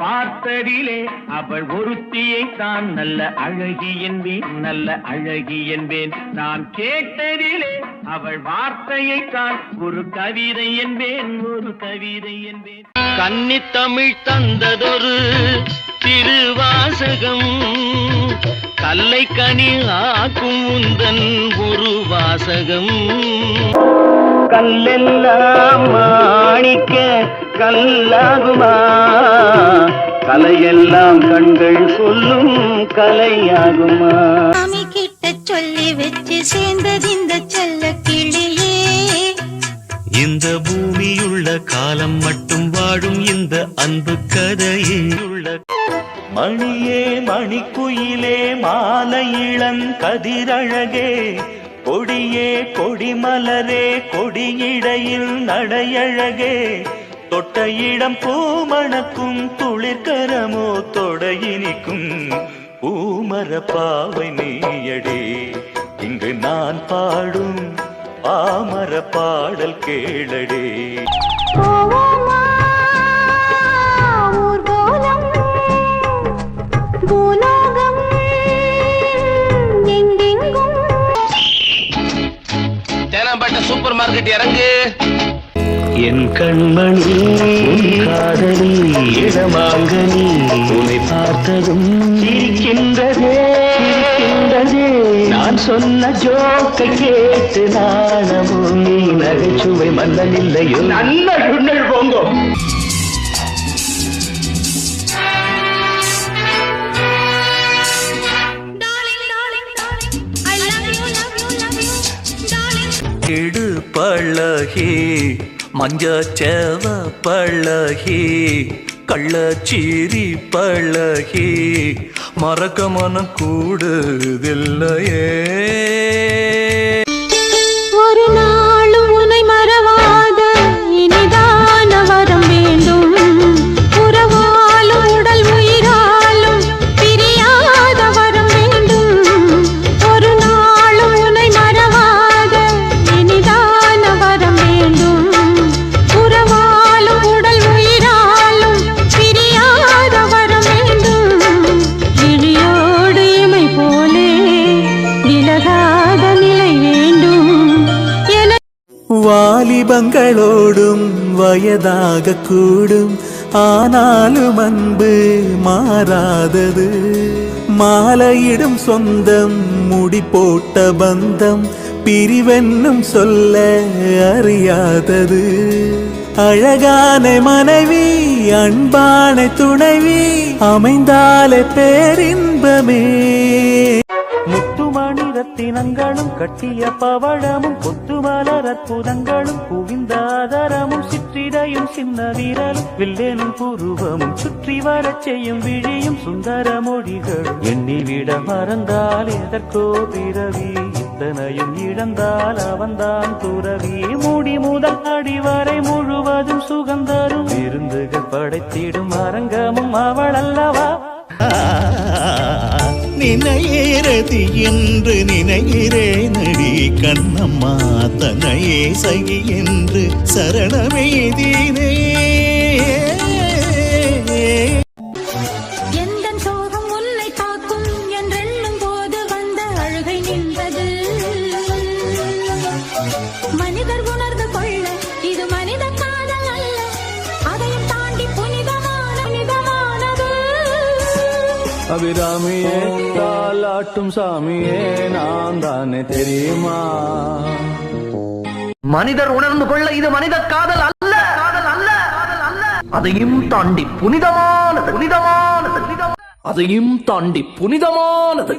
பார்த்ததிலே அவள் ஒருத்தியை தான் நல்ல அழகி என்பேன், நல்ல அழகி என்பேன். நான் கேட்டதிலே அவள் வார்த்தையை தான் ஒரு கவிதை என்பேன், ஒரு கவிதை என்பேன். கன்னி தமிழ் தந்ததொரு திருவாசகம், கல்லை கனி ஆக்கும் உந்தன் ஒரு வாசகம். கல்லெல்லாம் மாணிக்க கல்லாகுமா, கலையெல்லாம் கண்கள் சொல்லும் கலையாகுமா. சாமி கிட்ட சொல்லி வச்சு சேர்ந்தது இந்த செல்ல கிளியே. இந்த பூமியுள்ள காலம் மட்டும் வாழும் இந்த அன்பு கதையே. மணியே மணிக்குயிலே மாலை இளங்கதிரழகே, கொடியே கொடிமலரே கொடியிடையில் நடையழகே, தொட்ட இடம் பூமணக்கும் துளிர்கரமோ தொடையினிக்கும் பூமர பாவை நீயடே. இங்கு நான் பாடும் பாமர பாடல் கேளடே. சூப்பர் மார்க்கெட் இறங்கு. என் கண்மணி காதலி இடமாங்கனி, உன்னை பார்த்ததும் சிரிக்கின்றதே சிரிக்கின்றதே. நான் சொன்ன ஜோக்கை கேட்டு நாணமும் நீ நகைச்சுவை மன்னன் இல்லையோ. நல்ல சுண்ணல் போங்கோ. இடு பழகி மஞ்சச்சேவ பழகி கள்ளச்சீரி பழகி மறக்க மனம் கூடுதில்லையே. ஒரு நாளும் உன்னை மறவாத இனிதான வரம் வேண்டும், உறவாலும் உடல் உயிராலும் பிரியாத வரம் வேண்டும். ஒரு நாளும் உன்னை மறவாத இனிதான வரம் வேண்டும், உறவாலும் உடல் உயிராலும் பிரியாத வரம் வேண்டும். இடியோடு இமை போலே விலகாத நிலை வேண்டும். வாலிபங்களோடும் வயதாக கூடும், ஆனாலும் அன்பு மாறாதது. மாலையிடும் சொந்தம் முடி போட்ட பந்தம் பிரிவென்னும் சொல்ல அறியாதது. அழகான மனைவி அன்பான துணைவி அமைந்தாலே பேரின்பமே. முத்துமணி ரத்தினங்களும் கட்டிய பவழமும் கொத்துமலர் அற்புதங்களும் குவிந்தாதரமும் சிற்றிடையும் சின்ன வீரலும் வில்லேனும் புருவமும் சுற்றி வரச் செய்யும் விழியும் சுந்தர மொழிகளும் எண்ணிவிட மறந்தால் எதற்கோ பிறவி, இத்தனையும் இழந்தால் அவன்தான் துறவி. மூடி முதல் அடிவரை முழுவதும் சுகந்தரும் விருந்துகள் படைத்திடும் அரங்கமும் அவள் அல்லவா. நினையேறது என்று நினைகிறேனடி கண்ணம்மா, தன்னையே சகி என்று சரணமெய்தினே. எந்தன் சோகம் உன்னை தாக்கும் என்றெண்ணும் போது வந்த அழுகை நின்றது. மனிதர் உணர்ந்து கொள்ள இது மனித காதல் அல்ல, அதையும் தாண்டி புனிதமானது. அபிராமியே தாலாட்டும் சாமியே நான் தானே தெரியுமா. மனிதர் உணர்ந்து கொள்ள இது மனித காதல் அல்ல, காதல் அல்ல, அதையும் தாண்டி புனிதமானது, புனிதமானது, அதையும் தாண்டி புனிதமானது.